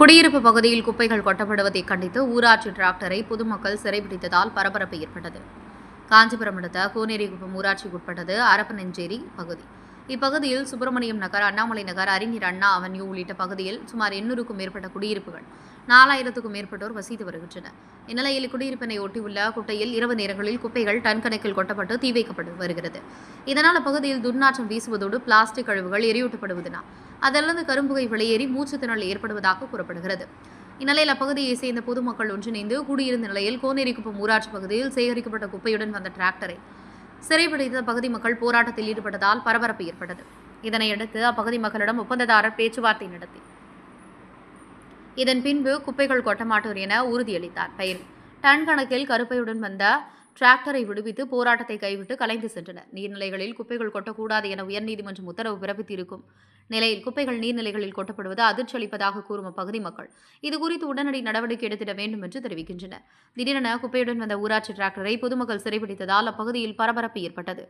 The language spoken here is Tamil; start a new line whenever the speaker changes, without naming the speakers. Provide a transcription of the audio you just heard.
குடியிருப்பு பகுதியில் குப்பைகள் கொட்டப்படுவதை கண்டித்து ஊராட்சி டிராக்டரை பொதுமக்கள் சிறைபிடித்ததால் பரபரப்பு ஏற்பட்டது. காஞ்சிபுரம் அடுத்த கோனேரிக்குப்பம் ஊராட்சிக்கு உட்பட்டது அரப்பனஞ்சேரி பகுதி. இப்பகுதியில் சுப்பிரமணியம் நகர், அண்ணாமலை நகர், அறிஞர் அண்ணா அவென்யூ உள்ளிட்ட பகுதியில் சுமார் 800க்கும் மேற்பட்ட குடியிருப்புகள், 4000க்கும் மேற்பட்டோர் வசித்து வருகின்றனர். இந்நிலையில் குடியிருப்பினை ஒட்டியுள்ள குட்டையில் இரவு நேரங்களில் குப்பைகள் டன் கணக்கில் கொட்டப்பட்டு தீ வைக்கப்பட்டு வருகிறது. இதனால் அப்பகுதியில் துர்நாற்றம் வீசுவதோடு பிளாஸ்டிக் கழிவுகள் எரியூட்டப்படுவதனால் அதிலிருந்து கரும்புகை வெளியேறி மூச்சுத்திணறல் ஏற்படுவதாக கூறப்படுகிறது. இந்நிலையில் அப்பகுதியை சேர்ந்த பொதுமக்கள் ஒன்றிணைந்து கூடியிருந்த நிலையில் கோனேரிக்குப்பம் ஊராட்சி பகுதியில் சேகரிக்கப்பட்ட குப்பையுடன் வந்த டிராக்டரை சிறைபிடித்த பகுதி மக்கள் போராட்டத்தில் ஈடுபட்டதால் பரபரப்பு ஏற்பட்டது. இதனையடுத்து அப்பகுதி மக்களிடம் ஒப்பந்ததாரர் பேச்சுவார்த்தை நடத்தி இதன் பின்பு குப்பைகள் கொட்டமாட்டோர் என உறுதியளித்தார். பெயரில் டன் கணக்கில் கருப்பையுடன் வந்த டிராக்டரை விடுவித்து போராட்டத்தை கைவிட்டு கலைந்து சென்றனர். நீர்நிலைகளில் குப்பைகள் கொட்டக்கூடாது என உயர்நீதிமன்றம் உத்தரவு பிறப்பித்திருக்கும் நிலையில் குப்பைகள் நீர்நிலைகளில் கொட்டப்படுவது அதிர்ச்சி அளிப்பதாக கூறும் அப்பகுதி மக்கள் இதுகுறித்து உடனடி நடவடிக்கை எடுத்திட வேண்டும் என்று தெரிவிக்கின்றனர். திடீரென குப்பையுடன் வந்த ஊராட்சி டிராக்டரை பொதுமக்கள் சிறைபிடித்ததால் அப்பகுதியில் பரபரப்பு ஏற்பட்டது.